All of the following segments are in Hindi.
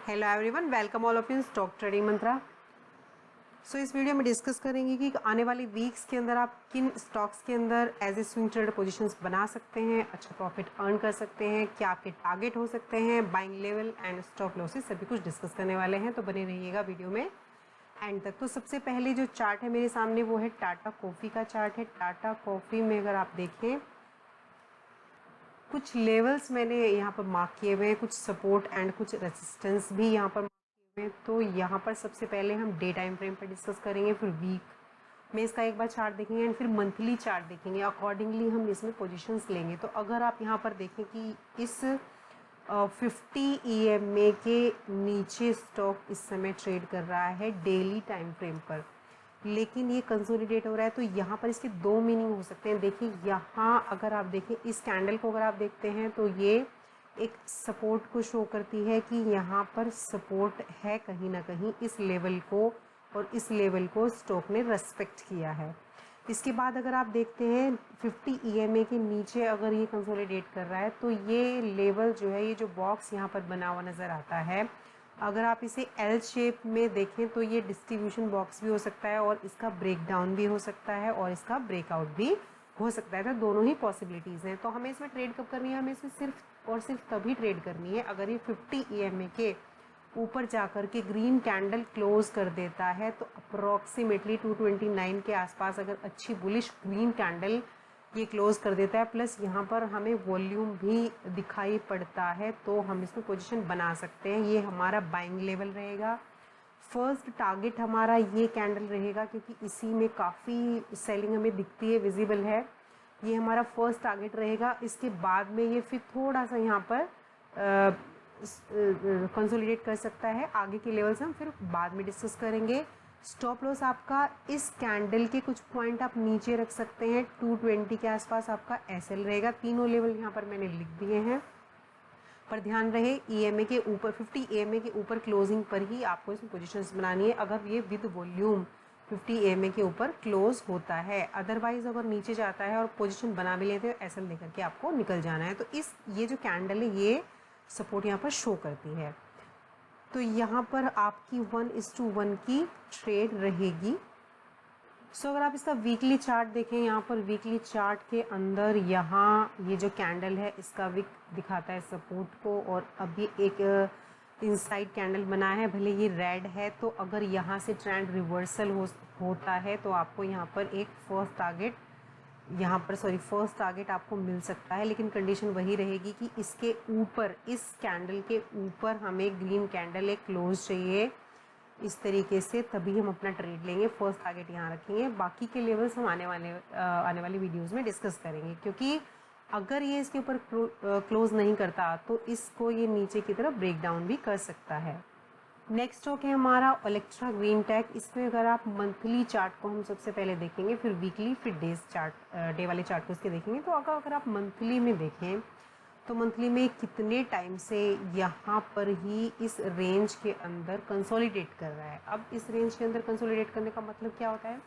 Hello everyone, welcome all of in stock trading Mantra. So इस वीडियो में डिस्कस करेंगे कि आने वाली वीक्स के अंदर आप किन स्टॉक्स के अंदर as a swing trader positions बना सकते हैं, अच्छा प्रॉफिट अर्न कर सकते हैं, क्या आपके टारगेट हो सकते हैं, buying level and stop losses सभी कुछ डिस्कस करने वाले हैं। तो बने रहिएगा वीडियो में एंड तक। तो सबसे पहले जो चार्ट है मेरे सामने वो है टाटा कॉफ़ी का चार्ट है। टाटा कॉफ़ी में अगर आप देखें कुछ लेवल्स मैंने यहाँ पर मार्क किए हुए हैं, कुछ सपोर्ट एंड कुछ रेजिस्टेंस भी यहाँ पर मार्क किए हुए हैं। तो यहाँ पर सबसे पहले हम डे टाइम फ्रेम पर डिस्कस करेंगे, फिर वीक में इसका एक बार चार्ट देखेंगे एंड फिर मंथली चार्ट देखेंगे। अकॉर्डिंगली हम इसमें पोजीशंस लेंगे। तो अगर आप यहाँ पर देखें कि इस 50 EMA के नीचे स्टॉक इस समय ट्रेड कर रहा है डेली टाइम फ्रेम पर, लेकिन ये कंसोलिडेट हो रहा है। तो यहाँ पर इसके दो मीनिंग हो सकते हैं। देखिए यहाँ अगर आप देखें इस कैंडल को, अगर आप देखते हैं तो ये एक सपोर्ट को शो करती है कि यहाँ पर सपोर्ट है कहीं ना कहीं इस लेवल को, और इस लेवल को स्टॉक ने रेस्पेक्ट किया है। इसके बाद अगर आप देखते हैं 50 EMA के नीचे अगर ये कंसोलिडेट कर रहा है तो ये लेवल जो है, ये जो बॉक्स यहाँ पर बना हुआ नज़र आता है, अगर आप इसे एल शेप में देखें तो ये डिस्ट्रीब्यूशन बॉक्स भी हो सकता है और इसका ब्रेकडाउन भी हो सकता है और इसका ब्रेकआउट भी हो सकता है। तो दोनों ही पॉसिबिलिटीज़ हैं। तो हमें इसमें ट्रेड कब करनी है? हमें इसमें सिर्फ और सिर्फ तभी ट्रेड करनी है अगर ये 50 EMA के ऊपर जाकर के ग्रीन कैंडल क्लोज कर देता है। तो अप्रॉक्सीमेटली 229 के आसपास अगर अच्छी बुलिश ग्रीन कैंडल ये क्लोज कर देता है, प्लस यहाँ पर हमें वॉल्यूम भी दिखाई पड़ता है, तो हम इसमें पोजीशन बना सकते हैं। ये हमारा बाइंग लेवल रहेगा। फर्स्ट टारगेट हमारा ये कैंडल रहेगा क्योंकि इसी में काफ़ी सेलिंग हमें दिखती है, विजिबल है। ये हमारा फर्स्ट टारगेट रहेगा। इसके बाद में ये फिर थोड़ा सा यहाँ पर कंसोलिडेट कर सकता है। आगे के लेवल्स हम फिर बाद में डिस्कस करेंगे। स्टॉप लॉस आपका इस कैंडल के कुछ पॉइंट आप नीचे रख सकते हैं। 220 के आसपास आपका एसएल रहेगा। तीनों लेवल यहाँ पर मैंने लिख दिए हैं, पर ध्यान रहे EMA के ऊपर 50 EMA के ऊपर क्लोजिंग पर ही आपको इसमें पोजीशंस बनानी है अगर ये विद वॉल्यूम 50 EMA के ऊपर क्लोज होता है। अदरवाइज अगर नीचे जाता है और पोजीशन बना भी लेते हैं एसएल लेकर के आपको निकल जाना है। तो ये जो कैंडल है ये सपोर्ट यहाँ पर शो करती है। तो यहाँ पर आपकी 1:1 की ट्रेड रहेगी। सो अगर आप इसका वीकली चार्ट देखें, यहाँ पर वीकली चार्ट के अंदर यहाँ ये जो कैंडल है इसका विक दिखाता है सपोर्ट को, और अब ये एक इनसाइड कैंडल बना है, भले ये रेड है। तो अगर यहाँ से ट्रेंड रिवर्सल होता है तो आपको यहाँ पर एक फर्स्ट टारगेट आपको मिल सकता है, लेकिन कंडीशन वही रहेगी कि इसके ऊपर, इस कैंडल के ऊपर हमें ग्रीन कैंडल एक क्लोज चाहिए इस तरीके से, तभी हम अपना ट्रेड लेंगे। फर्स्ट टारगेट यहाँ रखेंगे। बाकी के लेवल्स हम आने वाली वीडियोस में डिस्कस करेंगे, क्योंकि अगर ये इसके ऊपर क्लोज नहीं करता तो इसको ये नीचे की तरफ ब्रेक डाउन भी कर सकता है। नेक्स्ट स्टॉक है हमारा ओलेक्ट्रा ग्रीन टेक। इसमें अगर आप मंथली चार्ट को हम सबसे पहले देखेंगे, फिर वीकली, फिर डे वाले चार्ट को इसके देखेंगे। तो अगर आप मंथली में देखें तो मंथली में कितने टाइम से यहाँ पर ही इस रेंज के अंदर कंसोलिडेट कर रहा है। अब इस रेंज के अंदर कंसोलिडेट करने का मतलब क्या होता है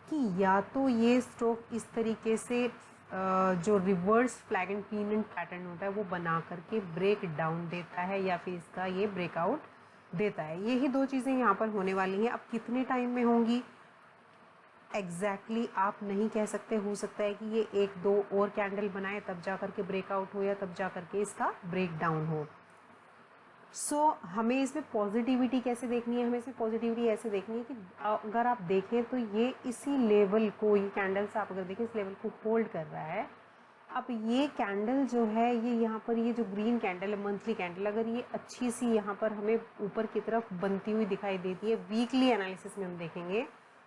कि या तो ये स्टॉक इस तरीके से जो रिवर्स फ्लैग एंड पेनियन पैटर्न होता है वो बना करके ब्रेक डाउन देता है, या फिर इसका ये ब्रेकआउट देता है। यही दो चीज़ें यहाँ पर होने वाली हैं। अब कितने टाइम में होंगी एग्जैक्टली आप नहीं कह सकते। हो सकता है कि ये एक दो और कैंडल बनाए तब जा करके ब्रेकआउट हो, या तब जा करके इसका ब्रेक डाउन हो। सो हमें इसमें पॉजिटिविटी कैसे देखनी है? हमें इसमें पॉजिटिविटी ऐसे देखनी है कि अगर आप देखें तो ये इसी लेवल को, ये कैंडल्स आप अगर देखें इस लेवल को होल्ड कर रहा है। अब ये कैंडल जो है, ये यहाँ पर ये जो ग्रीन कैंडल है, मंथली कैंडल, अगर ये अच्छी सी यहाँ पर हमें ऊपर की तरफ बनती हुई दिखाई देती है, वीकली एनालिसिस में हम देखेंगे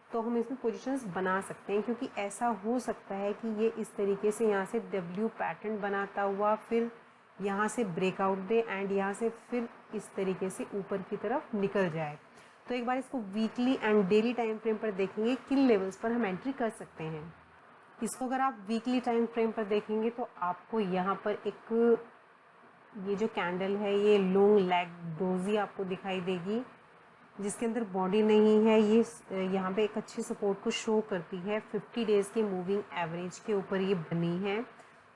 तो हम इसमें पोजीशंस बना सकते हैं। क्योंकि ऐसा हो सकता है कि ये इस तरीके से यहाँ से W पैटर्न बनाता हुआ फिर यहाँ से ब्रेकआउट दे एंड यहाँ से फिर इस तरीके से ऊपर की तरफ निकल जाए। तो एक बार इसको weekly and daily time frame पर देखेंगे किन लेवल्स पर हम एंट्री कर सकते हैं। इसको अगर आप वीकली टाइम फ्रेम पर देखेंगे तो आपको यहाँ पर एक ये जो कैंडल है ये लॉन्ग लेग डोजी आपको दिखाई देगी, जिसके अंदर बॉडी नहीं है। ये यहाँ पे एक अच्छे सपोर्ट को शो करती है। 50 डेज़ के मूविंग एवरेज के ऊपर ये बनी है।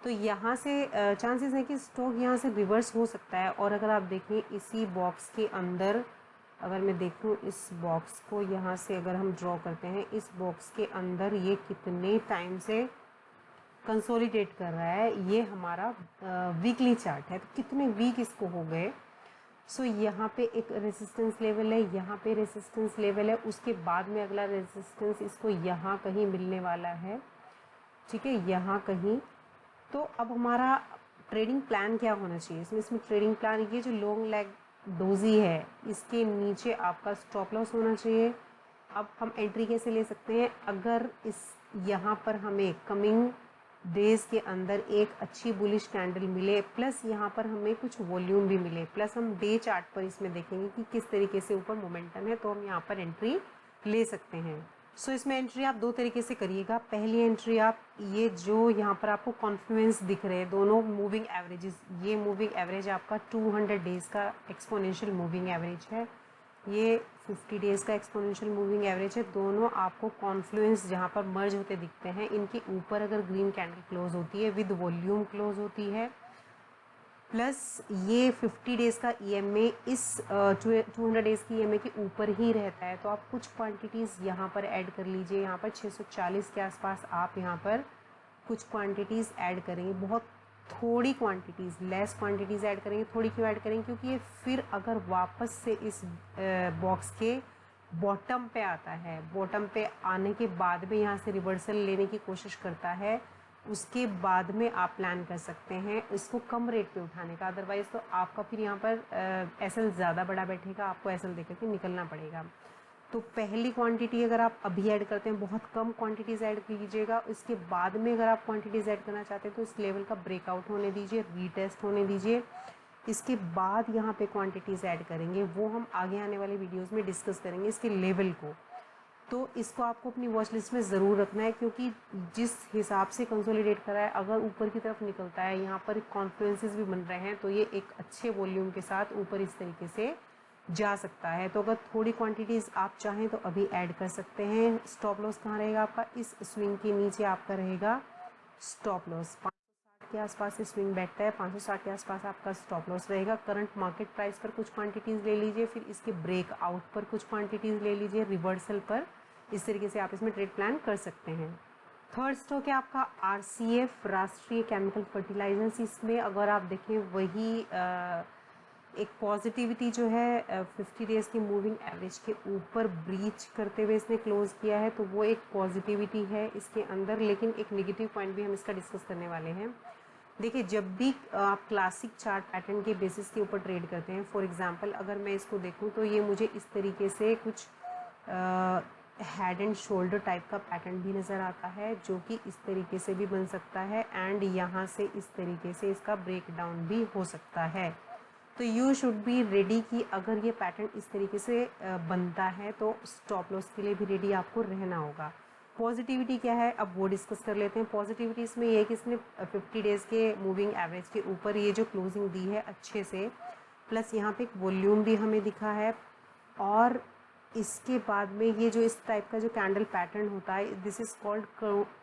तो यहाँ से चांसेस है कि स्टॉक यहाँ से रिवर्स हो सकता है। और अगर आप देखें इसी बॉक्स के अंदर, अगर मैं देखूँ इस बॉक्स को यहाँ से अगर हम ड्रॉ करते हैं, इस बॉक्स के अंदर ये कितने टाइम से कंसोलिडेट कर रहा है, ये हमारा वीकली चार्ट है। तो कितने वीक इसको हो गए। सो यहाँ पे एक रेजिस्टेंस लेवल है, यहाँ पे रेजिस्टेंस लेवल है, उसके बाद में अगला रेजिस्टेंस इसको यहाँ कहीं मिलने वाला है, ठीक है, यहाँ कहीं। तो अब हमारा ट्रेडिंग प्लान क्या होना चाहिए इसमें ट्रेडिंग प्लान, ये जो लॉन्ग लेग डोजी है इसके नीचे आपका स्टॉप लॉस होना चाहिए। अब हम एंट्री कैसे ले सकते हैं, अगर इस यहाँ पर हमें कमिंग डेज के अंदर एक अच्छी बुलिश कैंडल मिले, प्लस यहाँ पर हमें कुछ वॉल्यूम भी मिले, प्लस हम डे चार्ट पर इसमें देखेंगे कि किस तरीके से ऊपर मोमेंटम है, तो हम यहाँ पर एंट्री ले सकते हैं। सो इसमें एंट्री आप दो तरीके से करिएगा। पहली एंट्री आप ये जो यहाँ पर आपको कॉन्फ्लुएंस दिख रहे हैं दोनों मूविंग एवरेजेस, ये मूविंग एवरेज आपका 200 डेज का एक्सपोनेंशियल मूविंग एवरेज है, ये 50 डेज का एक्सपोनेंशियल मूविंग एवरेज है। दोनों आपको कॉन्फ्लुएंस जहाँ पर मर्ज होते दिखते हैं, इनके ऊपर अगर ग्रीन कैंडल क्लोज होती है विद वॉल्यूम क्लोज होती है, प्लस ये 50 डेज़ का ईएमए इस 200 डेज़ की ईएमए के ऊपर ही रहता है। तो आप कुछ क्वांटिटीज़ यहाँ पर ऐड कर लीजिए। यहाँ पर 640 के आसपास आप यहाँ पर कुछ क्वांटिटीज़ ऐड करेंगे, बहुत थोड़ी क्वांटिटीज़, लेस क्वांटिटीज़ ऐड करेंगे। थोड़ी क्यों ऐड करेंगे, क्योंकि ये फिर अगर वापस से इस बॉक्स के बॉटम पे आता है, बॉटम पे आने के बाद में यहाँ से रिवर्सल लेने की कोशिश करता है, उसके बाद में आप प्लान कर सकते हैं इसको कम रेट पे उठाने का। अदरवाइज़ तो आपका फिर यहाँ पर एसएल ज़्यादा बड़ा बैठेगा, आपको एसएल देकर के निकलना पड़ेगा। तो पहली क्वांटिटी अगर आप अभी ऐड करते हैं, बहुत कम क्वांटिटीज़ ऐड कीजिएगा। इसके बाद में अगर आप क्वांटिटीज़ ऐड करना चाहते हैं तो इस लेवल का ब्रेकआउट होने दीजिए, रीटेस्ट होने दीजिए। इसके बाद यहाँ पे क्वांटिटीज़ ऐड करेंगे, वो हम आगे आने वाले वीडियोज़ में डिस्कस करेंगे इसके लेवल को। तो इसको आपको अपनी वॉच लिस्ट में ज़रूर रखना है, क्योंकि जिस हिसाब से कंसोलिडेट करा है, अगर ऊपर की तरफ निकलता है, यहाँ पर कॉन्फ्लुएंसेस भी बन रहे हैं, तो ये एक अच्छे वॉल्यूम के साथ ऊपर इस तरीके से जा सकता है। तो अगर थोड़ी क्वांटिटीज़ आप चाहें तो अभी ऐड कर सकते हैं। स्टॉप लॉस कहाँ रहेगा आपका, इस स्विंग के नीचे आपका रहेगा स्टॉप लॉस। 560 के आसपास से स्विंग बैठता है, 560 के आसपास आपका स्टॉप लॉस रहेगा। करंट मार्केट प्राइस पर कुछ क्वांटिटीज़ ले लीजिए, फिर इसके ब्रेकआउट पर कुछ क्वांटिटीज़ ले लीजिए, रिवर्सल पर। इस तरीके से आप इसमें ट्रेड प्लान कर सकते हैं। थर्ड स्टॉक है आपका आरसीएफ, राष्ट्रीय केमिकल फर्टिलाइजर्स। इसमें अगर आप देखें वही एक पॉजिटिविटी जो है 50 डेज़ की मूविंग एवरेज के ऊपर ब्रीच करते हुए इसने क्लोज किया है, तो वो एक पॉजिटिविटी है इसके अंदर। लेकिन एक नेगेटिव पॉइंट भी हम इसका डिस्कस करने वाले हैं। देखिए, जब भी आप क्लासिक चार्ट पैटर्न के बेसिस के ऊपर ट्रेड करते हैं, फॉर एग्जांपल अगर मैं इसको देखूं तो ये मुझे इस तरीके से कुछ हेड एंड शोल्डर टाइप का पैटर्न भी नज़र आता है, जो कि इस तरीके से भी बन सकता है, एंड यहाँ से इस तरीके से इसका ब्रेक डाउन भी हो सकता है। तो यू शुड बी रेडी कि अगर ये पैटर्न इस तरीके से बनता है तो स्टॉप लॉस के लिए भी रेडी आपको रहना होगा। पॉजिटिविटी क्या है, अब वो डिस्कस कर लेते हैं। पॉजिटिविटी इसमें ये है कि इसने 50 डेज़ के मूविंग एवरेज के ऊपर ये जो क्लोजिंग दी है अच्छे से, प्लस यहाँ पे एक वॉल्यूम भी हमें दिखा है, और इसके बाद में ये जो इस टाइप का जो कैंडल पैटर्न होता है, this is called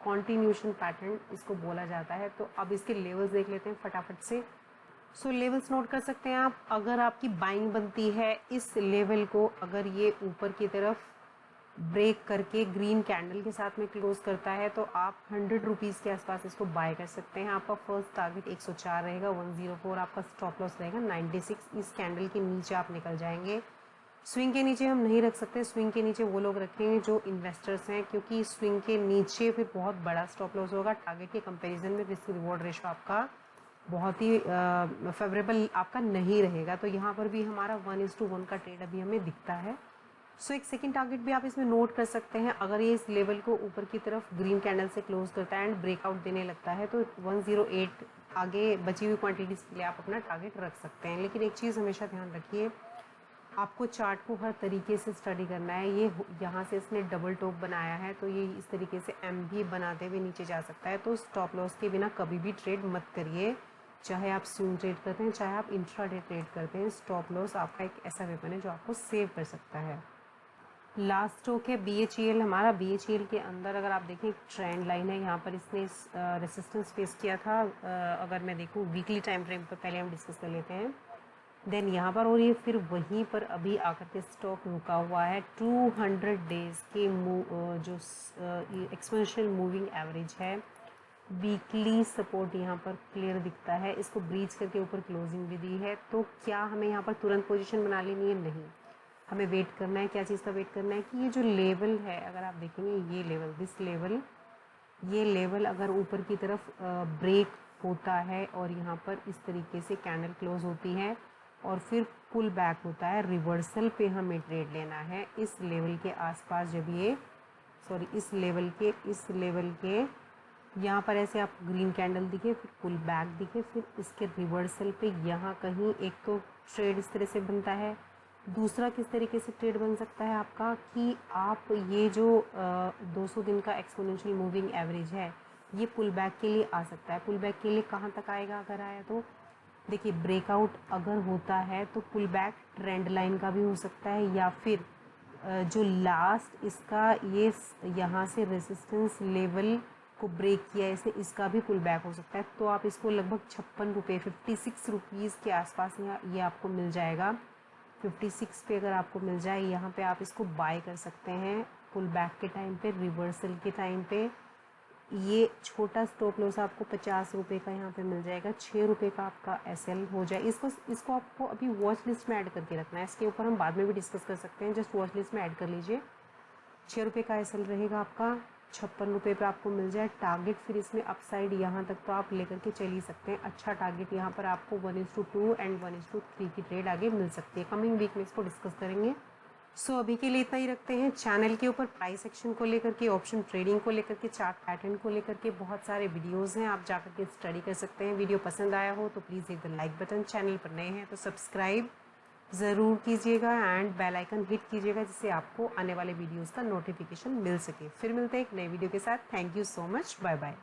continuation pattern इसको बोला जाता है। तो अब इसके लेवल्स देख लेते हैं फटाफट से। सो लेवल्स नोट कर सकते हैं आप। अगर आपकी बाइंग बनती है इस लेवल को, अगर ये ऊपर की तरफ ब्रेक करके ग्रीन कैंडल के साथ में क्लोज करता है, तो आप 100 रुपीज़ के आसपास इसको बाय कर सकते हैं। आपका फर्स्ट टारगेट 104 रहेगा, 104 आपका स्टॉप लॉस रहेगा, 96 इस कैंडल के नीचे आप निकल जाएंगे। स्विंग के नीचे हम नहीं रख सकते, स्विंग के नीचे वो लोग रखेंगे जो इन्वेस्टर्स हैं, क्योंकि स्विंग के नीचे फिर बहुत बड़ा स्टॉप लॉस होगा। टारगेट के कंपैरिजन में रिस्क रिवॉर्ड रेशो आपका बहुत ही फेवरेबल आपका नहीं रहेगा। तो यहाँ पर भी हमारा 1:1 का ट्रेड अभी हमें दिखता है। सो एक सेकंड टारगेट भी आप इसमें नोट कर सकते हैं। अगर ये इस लेवल को ऊपर की तरफ ग्रीन कैंडल से क्लोज करता है एंड ब्रेकआउट देने लगता है, तो 108 आगे बची हुई क्वांटिटीज़ के लिए आप अपना टारगेट रख सकते हैं। लेकिन एक चीज़ हमेशा ध्यान रखिए, आपको चार्ट को हर तरीके से स्टडी करना है। ये यहाँ से इसने डबल टॉप बनाया है, तो ये इस तरीके से एम भी बनाते हुए नीचे जा सकता है। तो स्टॉप लॉस के बिना कभी भी ट्रेड मत करिए, चाहे आप स्विंग ट्रेड करते हैं, चाहे आप इंट्राडे ट्रेड करते हैं। स्टॉप लॉस आपका एक ऐसा वेपन है जो आपको सेव कर सकता है। लास्ट स्टॉक है BHEL हमारा। BHEL के अंदर अगर आप देखें ट्रेंड लाइन है, यहाँ पर इसने रेसिस्टेंस फेस किया था। अगर मैं देखूँ वीकली टाइम फ्रेम पर, पहले हम डिस्कस कर लेते हैं। देन यहाँ पर, और ये फिर वहीं पर अभी आकर के स्टॉक रुका हुआ है। 200 डेज़ के जो एक्सपोनेंशियल मूविंग एवरेज है, वीकली सपोर्ट यहाँ पर क्लियर दिखता है। इसको ब्रीच करके ऊपर क्लोजिंग भी दी है। तो क्या हमें यहाँ पर तुरंत पोजीशन बना लेनी है? नहीं, हमें वेट करना है। क्या चीज़ का वेट करना है कि ये जो लेवल है, अगर आप देखेंगे ये लेवल, दिस लेवल, ये लेवल अगर ऊपर की तरफ ब्रेक होता है और यहाँ पर इस तरीके से कैंडल क्लोज होती है और फिर पुल बैक होता है, रिवर्सल पे हमें ट्रेड लेना है। इस लेवल के आसपास जब ये इस लेवल के यहाँ पर ऐसे आप ग्रीन कैंडल दिखे, फिर पुल बैक दिखे, फिर इसके रिवर्सल पे यहाँ कहीं एक तो ट्रेड इस तरह से बनता है। दूसरा किस तरीके से ट्रेड बन सकता है आपका कि आप ये जो 200 दिन का एक्सपोनेंशियल मूविंग एवरेज है, ये पुल बैक के लिए आ सकता है। पुल बैक के लिए कहाँ तक आएगा? अगर आया तो देखिए, ब्रेकआउट अगर होता है तो पुल बैक ट्रेंड लाइन का भी हो सकता है, या फिर जो लास्ट इसका ये यहाँ से रेजिस्टेंस लेवल को ब्रेक किया इसे, इसका भी पुल बैक हो सकता है। तो आप इसको लगभग 56 रुपये, 56 रुपीज़ के आसपास यहाँ ये आपको मिल जाएगा। 56 पे अगर आपको मिल जाए, यहाँ पे आप इसको बाय कर सकते हैं पुल बैक के टाइम पे, रिवर्सल के टाइम पे। ये छोटा स्टॉप लॉस आपको 50 रुपये का यहाँ पे मिल जाएगा। 6 रुपये का आपका SL हो जाए। इसको आपको अभी वॉच लिस्ट में ऐड करके रखना है। इसके ऊपर हम बाद में भी डिस्कस कर सकते हैं, जस्ट वॉच लिस्ट में ऐड कर लीजिए। 6 रुपये का SL रहेगा आपका, 56 रुपये पे आपको मिल जाए। टारगेट फिर इसमें अपसाइड यहाँ तक तो आप लेकर के चल ही सकते हैं। अच्छा टारगेट यहाँ पर आपको 1:2 एंड 1:3 की ट्रेड आगे मिल सकती है। कमिंग वीक में इसको डिस्कस करेंगे। सो अभी के लिए इतना ही रखते हैं। चैनल के ऊपर प्राइस एक्शन को लेकर के, ऑप्शन ट्रेडिंग को लेकर के, चार्ट पैटर्न को लेकर के बहुत सारे वीडियोस हैं, आप जाकर के स्टडी कर सकते हैं। वीडियो पसंद आया हो तो please hit the like button. Channel पर नए हैं तो सब्सक्राइब ज़रूर कीजिएगा एंड बेल आइकन हिट कीजिएगा, जिससे आपको आने वाले वीडियोस का नोटिफिकेशन मिल सके। फिर मिलते हैं एक नए वीडियो के साथ। Thank you so much, bye bye.